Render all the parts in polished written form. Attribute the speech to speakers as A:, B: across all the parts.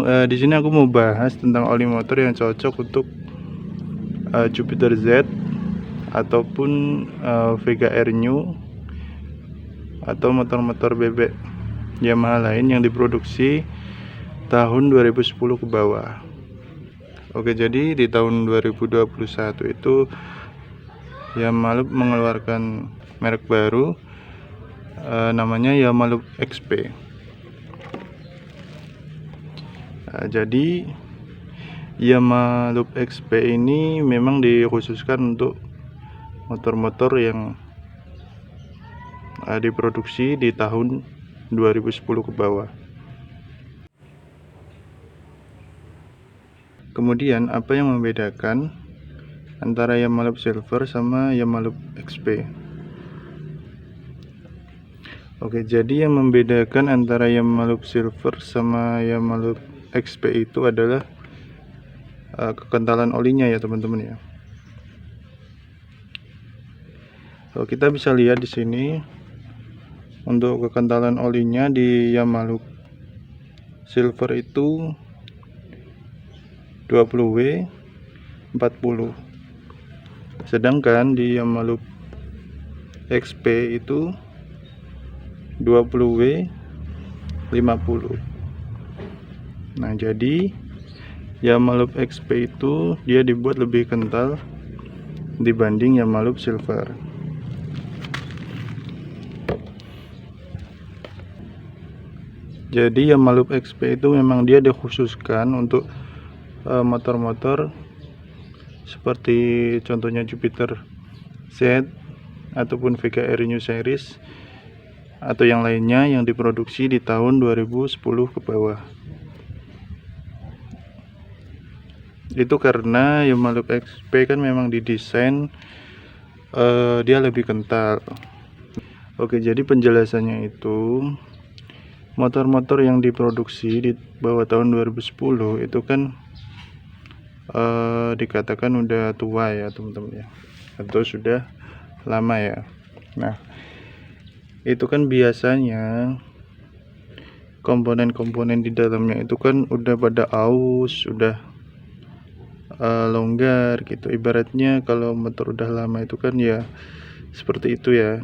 A: Di sini aku mau bahas tentang oli motor yang cocok untuk Jupiter Z ataupun Vega Air New atau motor-motor bebek Yamaha lain yang diproduksi tahun 2010 ke bawah. Oke, jadi di tahun 2021 itu Yamaha mengeluarkan merek baru namanya Yamaha XP. Jadi Yamaha XP ini memang dikhususkan untuk motor-motor yang diproduksi di tahun 2010 ke bawah. Kemudian apa yang membedakan antara Yamaha Silver sama Yamaha XP? Oke, jadi yang membedakan antara Yamaha Silver sama Yamaha XP itu adalah kekentalan olinya ya teman-teman ya. Kita bisa lihat di sini untuk kekentalan olinya di Yamaha Silver itu 20W 40, sedangkan di Yamaha XP itu 20W 50. Nah, jadi Yamaha XP itu dia dibuat lebih kental dibanding Yamaha Silver. Jadi Yamaha XP itu memang dia dikhususkan untuk motor-motor seperti contohnya Jupiter Z ataupun Vega Air New Series atau yang lainnya yang diproduksi di tahun 2010 ke bawah. Itu karena Yamaha XP kan memang didesain dia lebih kental. Oke, jadi penjelasannya itu motor-motor yang diproduksi di bawah tahun 2010 itu kan dikatakan udah tua ya teman-teman ya, atau sudah lama ya. Nah, itu kan biasanya komponen-komponen di dalamnya itu kan udah pada aus, udah longgar gitu. Ibaratnya kalau motor udah lama itu kan ya seperti itu ya,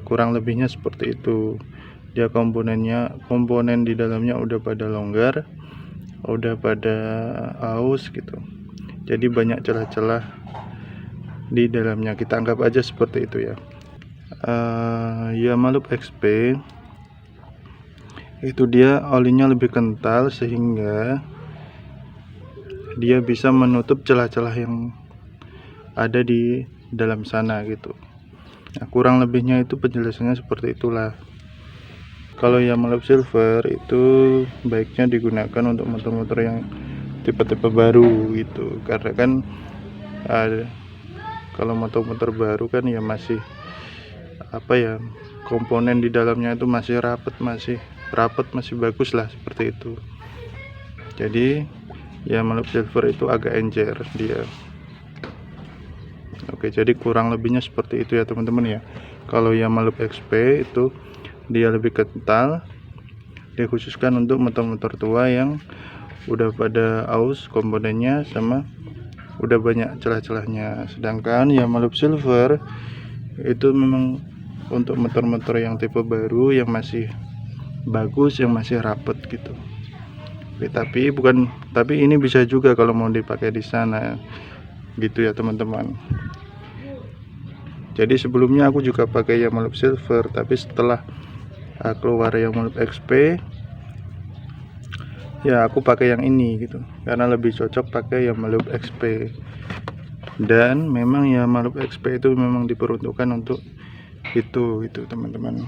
A: kurang lebihnya seperti itu. Dia komponen di dalamnya udah pada longgar, udah pada aus gitu. Jadi banyak celah-celah di dalamnya, kita anggap aja seperti itu ya. Yamaha XP itu dia olinya lebih kental sehingga dia bisa menutup celah-celah yang ada di dalam sana gitu. Nah, kurang lebihnya itu penjelasannya seperti itulah. Kalau Yamaha Silver itu baiknya digunakan untuk motor-motor yang tipe-tipe baru gitu, karena kan kalau motor-motor baru kan ya masih komponen di dalamnya itu masih rapat, masih bagus lah seperti itu. Jadi Yamaha Silver itu agak encer dia. Oke, jadi kurang lebihnya seperti itu ya teman-teman ya. Kalau Yamaha XP itu dia lebih kental, dikhususkan untuk motor-motor tua yang udah pada aus komponennya sama udah banyak celah-celahnya. Sedangkan Yamaha Silver itu memang untuk motor-motor yang tipe baru yang masih bagus, yang masih rapet gitu. Tapi ini bisa juga kalau mau dipakai di sana gitu ya teman-teman. Jadi sebelumnya aku juga pakai Yamaha Silver, tapi setelah keluar Yamaha XP ya aku pakai yang ini gitu, karena lebih cocok pakai Yamaha XP. Dan memang Yamaha XP itu memang diperuntukkan untuk itu teman-teman.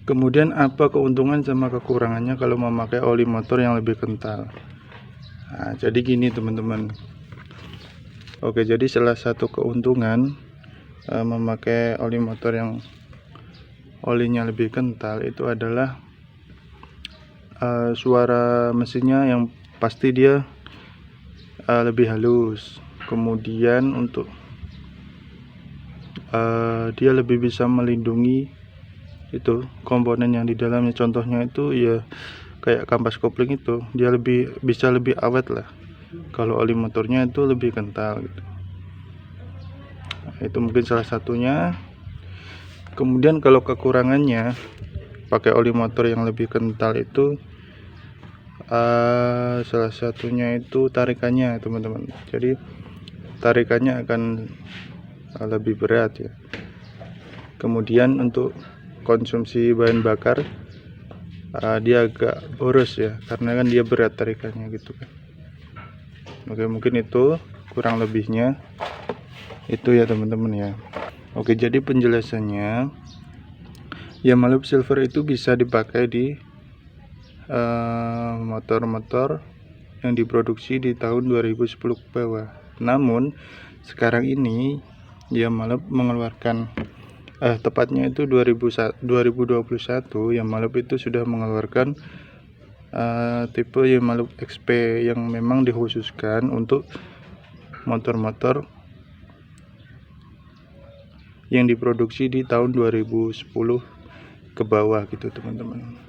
A: Kemudian apa keuntungan sama kekurangannya kalau memakai oli motor yang lebih kental? Nah, jadi gini teman-teman. Oke, jadi salah satu keuntungan memakai oli motor yang olinya lebih kental itu adalah suara mesinnya yang pasti dia lebih halus. Kemudian untuk dia lebih bisa melindungi itu komponen yang di dalamnya. Contohnya itu ya kayak kampas kopling itu, dia bisa lebih awet lah. Kalau oli motornya itu lebih kental gitu. Nah, itu mungkin salah satunya. Kemudian kalau kekurangannya pakai oli motor yang lebih kental itu salah satunya itu tarikannya teman-teman. Jadi tarikannya akan lebih berat ya. Kemudian untuk konsumsi bahan bakar dia agak boros ya, karena kan dia berat tarikannya gitu kan. Oke, mungkin itu kurang lebihnya itu ya teman-teman ya. Oke, jadi penjelasannya Yamalup Silver itu bisa dipakai di motor-motor yang diproduksi di tahun 2010 ke bawah. Namun sekarang ini Yamalup mengeluarkan tepatnya itu 2021 Yamalup itu sudah mengeluarkan tipe Yamalup XP yang memang dikhususkan untuk motor-motor yang diproduksi di tahun 2010 ke bawah gitu teman-teman.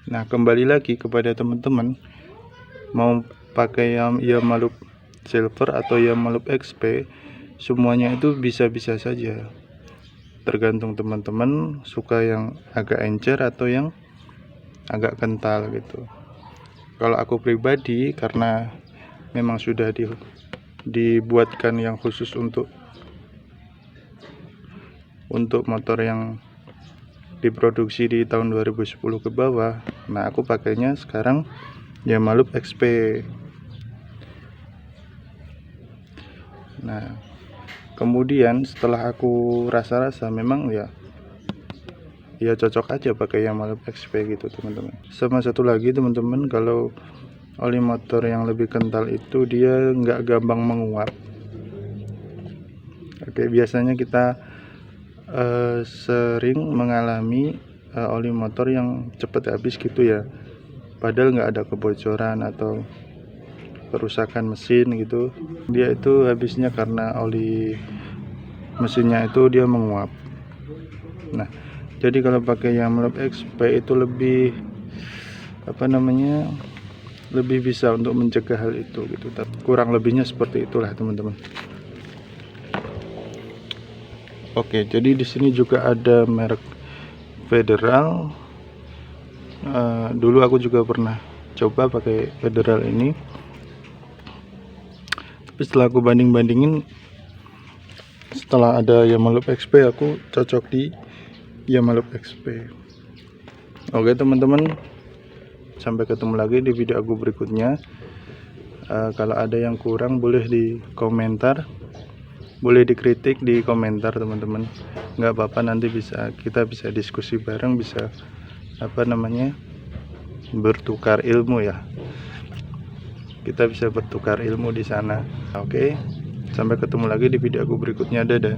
A: Nah, kembali lagi kepada teman-teman mau pakai Yamalup Silver atau Yamalup XP, semuanya itu bisa-bisa saja, tergantung teman-teman suka yang agak encer atau yang agak kental gitu. Kalau aku pribadi, karena memang sudah dibuatkan yang khusus untuk motor yang diproduksi di tahun 2010 ke bawah, nah aku pakainya sekarang Yamalup XP. Nah, kemudian setelah aku rasa-rasa memang ya cocok aja pakai Yamalup XP gitu teman-teman. Sama satu lagi teman-teman, kalau oli motor yang lebih kental itu dia nggak gampang menguap. Oke, biasanya kita sering mengalami oli motor yang cepat habis gitu ya, padahal nggak ada kebocoran atau kerusakan mesin gitu. Dia itu habisnya karena oli mesinnya itu dia menguap. Nah, jadi kalau pakai Yamalup XP itu lebih lebih bisa untuk mencegah hal itu gitu. Kurang lebihnya seperti itulah teman-teman. Oke, jadi di sini juga ada merek Federal. Dulu aku juga pernah coba pakai Federal ini, tapi setelah aku banding-bandingin, setelah ada Yamalup XP, aku cocok di Yamalup XP. Oke teman-teman, sampai ketemu lagi di video aku berikutnya. Kalau ada yang kurang boleh di komentar, boleh dikritik di komentar teman-teman, nggak apa-apa, nanti kita bisa diskusi bareng, bisa bertukar ilmu ya, kita bisa bertukar ilmu di sana. Oke, sampai ketemu lagi di video aku berikutnya. Dadah.